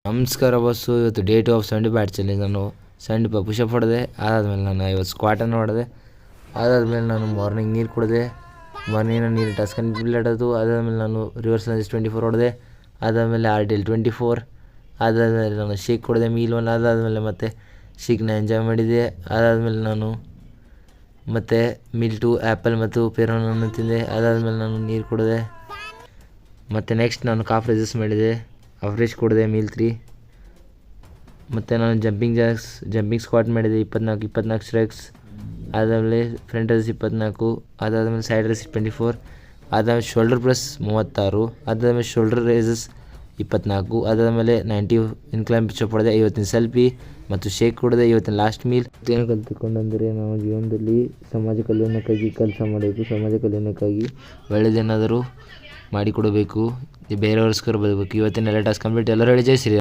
ನಮಸ್ಕಾರ ಬಸ್ಸು. ಇವತ್ತು day 2 of 70 bat challenge. ನಾನು 70 ಪುಷಪ್ ಹೊಡೆದೆ. ಅದಾದಮೇಲೆ ನಾನು 50 ಸ್ಕ್ವಾಟನ್ನು ಹೊಡೆದೆ. ಅದಾದಮೇಲೆ ನಾನು ಮಾರ್ನಿಂಗ್ ನೀರು ಕುಡಿದೆ. ಮಾರ್ನಿಂಗ್ ನೀರು ಟಾಸ್ಕ್ ಕಂಪ್ಲೀಟ್ ಆಯಿತು. ಅದಾದಮೇಲೆ ನಾನು ರಿವರ್ಸ್ ಲಂಜಸ್ 24 ಹೊಡೆದೆ. ಅದಾದಮೇಲೆ RDL 24. ಅದಾದಮೇಲೆ ನಾನು ಶೇಕ್ ಕುಡಿದೆ, ಮೀಲ್ 1. ಅದಾದಮೇಲೆ ಮತ್ತೆ ಶೇಕ್ನ ಎಂಜಾಯ್ ಮಾಡಿದೆ. ಅದಾದಮೇಲೆ ನಾನು ಮತ್ತು ಮೀಲ್ 2 ಆ್ಯಪಲ್ ಮತ್ತು ಪೇರವನ್ನು ತಿಂದೆ. ಅದಾದಮೇಲೆ ನಾನು ನೀರು ಕುಡಿದೆ. ಮತ್ತು ನೆಕ್ಸ್ಟ್ ನಾನು ಕಾಫ್ ರೆಸಿಸ್ ಮಾಡಿದೆ. ಅವರೇಜ್ ಕೊಡಿದೆ ಮೀಲ್ 3. ಮತ್ತು ನಾನು ಜಂಪಿಂಗ್ ಸ್ಕ್ವಾಟ್ ಮಾಡಿದೆ 24 ಸ್ಟ್ರೆಕ್ಸ್. ಅದಾದಮೇಲೆ ಫ್ರಂಟ್ ರೆಸ್ 24. ಅದಾದಮೇಲೆ ಸೈಡ್ ರೆಸ್ 24. ಅದಾದಮೇಲೆ ಶೋಲ್ಡರ್ ಪ್ರೆಸ್ 36. ಅದಾದಮೇಲೆ ಶೋಲ್ಡರ್ ರೇಸಸ್ 24. ಅದಾದಮೇಲೆ 90 ಇನ್ಕ್ಲೈನ್ ಪುಷಪ್ ಹೊಡೆದೆ. 50 ಸೆಲ್ಫಿ ಮತ್ತು ಶೇಕ್ ಕೊಡಿದೆ. ಇವತ್ತಿನ ಲಾಸ್ಟ್ ಮೀಲ್. ಏನು ಕಲಿತುಕೊಂಡೆಂದರೆ, ನಾವು ಜೀವನದಲ್ಲಿ ಸಮಾಜ ಕಲ್ಯಾಣಕ್ಕಾಗಿ ಕೆಲಸ ಮಾಡಬೇಕು. ಸಮಾಜ ಕಲ್ಯಾಣಕ್ಕಾಗಿ ಒಳ್ಳೆಯದೇನಾದರೂ ಮಾಡಿಕೊಡಬೇಕು. ಬೇರೆಯವ್ರಿಗೋಸ್ಕರ ಬರಬೇಕು. ಇವತ್ತಿನ ಎಲ್ಲ ಟಾಸ್ಕ್ ಕಂಪ್ಲೀಟ್. ಎಲ್ಲರೂ ಹೇಳಿ ಜೈ ಶ್ರೀರಾಮ್.